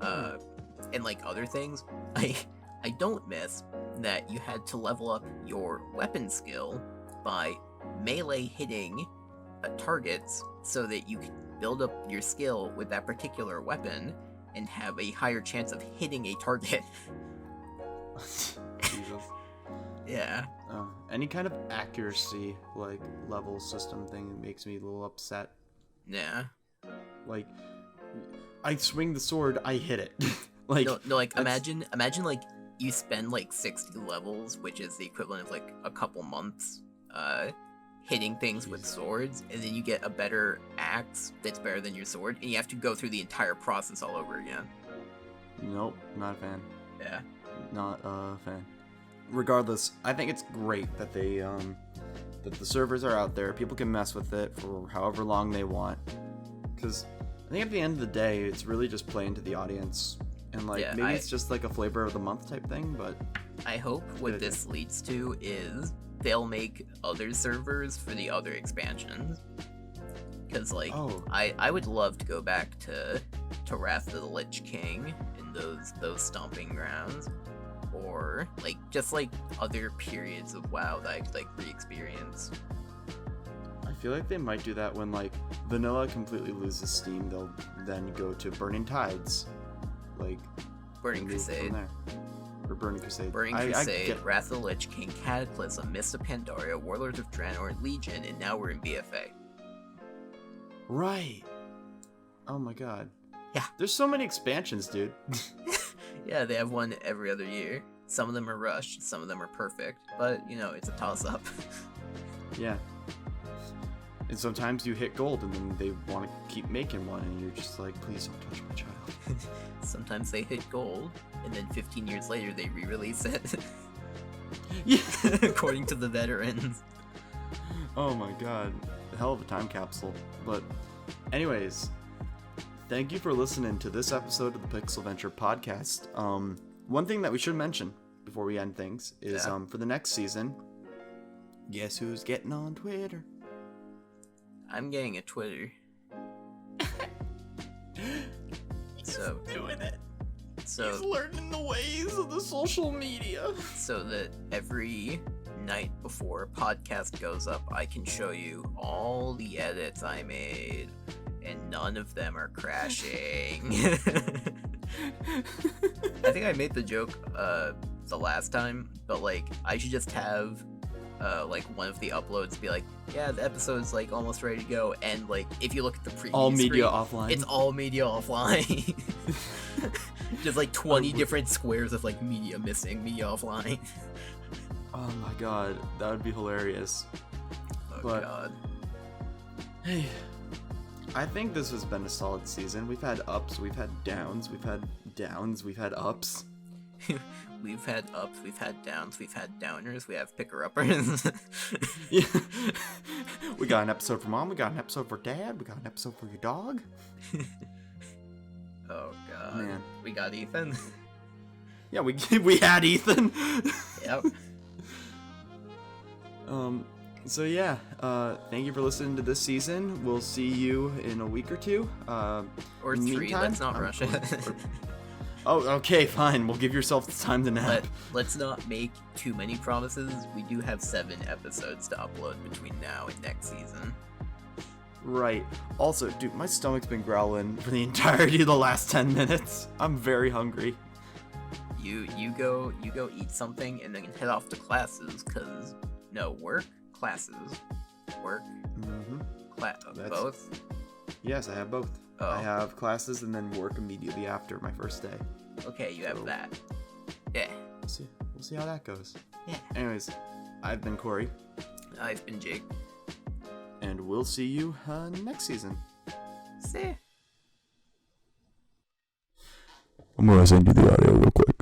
And like other things, I don't miss that you had to level up your weapon skill by melee hitting targets so that you could build up your skill with that particular weapon and have a higher chance of hitting a target. Jesus. Yeah. Any kind of accuracy like level system thing makes me a little upset. Yeah. Like, I swing the sword, I hit it. Like no, like imagine like you spend like 60 levels, which is the equivalent of like a couple months, hitting things with swords, and then you get a better axe that's better than your sword, and you have to go through the entire process all over again. Nope, not a fan. Yeah. Not a fan. Regardless, I think it's great that they that the servers are out there. People can mess with it for however long they want. Because I think at the end of the day, it's really just playing to the audience. And, like, maybe it's just, like, a flavor of the month type thing, but... I hope what this leads to is they'll make other servers for the other expansions. Because, like, I would love to go back to Wrath of the Lich King in those stomping grounds. Or, like, just, like, other periods of WoW that I could, like, re-experience. I feel like they might do that when, like, Vanilla completely loses steam. They'll then go to Burning Tides. Like, Burning Crusade. Or Burning Crusade. Burning Crusade, Wrath of the Lich King, Cataclysm, Mists of Pandaria, Warlords of Draenor, Legion, and now we're in BFA. Right. Oh my god. Yeah. There's so many expansions, dude. Yeah, they have one every other year. Some of them are rushed, some of them are perfect, but, you know, it's a toss-up. Yeah. And sometimes you hit gold and then they want to keep making one and you're just like, please don't touch my child. Sometimes they hit gold and then 15 years later they re-release it. Yeah. According to the veterans. Oh my god. A hell of a time capsule. But anyways, thank you for listening to this episode of the Pixel Venture podcast. One thing that we should mention before we end things is for the next season, guess who's getting on Twitter? I'm getting a Twitter. So doing it. So he's learning the ways of the social media. So that every night before a podcast goes up, I can show you all the edits I made, and none of them are crashing. I think I made the joke the last time, but like I should just have like one of the uploads be like, yeah, the episode's like almost ready to go, and like if you look at the preview all media screen, offline. It's all media offline. Just like 20 different squares of like media missing, media offline. Oh my god, that would be hilarious. Oh but, god. Hey, I think this has been a solid season. We've had ups, we've had downs, we've had downs, we've had ups. We've had ups, we've had downs, we've had downers, we have picker-uppers. Yeah. We got an episode for mom, we got an episode for dad, we got an episode for your dog. Oh god. Man. We got Ethan. Yeah, we had Ethan. Yep. So yeah, thank you for listening to this season. We'll see you in a week or two. Or in the 3, meantime, let's not rush it. Oh, okay, fine. We'll give yourself the time to nap. Let's not make too many promises. We do have 7 episodes to upload between now and next season. Right. Also, dude, my stomach's been growling for the entirety of the last 10 minutes. I'm very hungry. You go eat something and then head off to classes, cause work, classes, work, both. Yes, I have both. Oh. I have classes and then work immediately after my first day. Okay, you have that. Yeah. We'll see how that goes. Yeah. Anyways, I've been Korey. I've been Jake. And we'll see you next season. See ya. I'm gonna send you the audio real quick.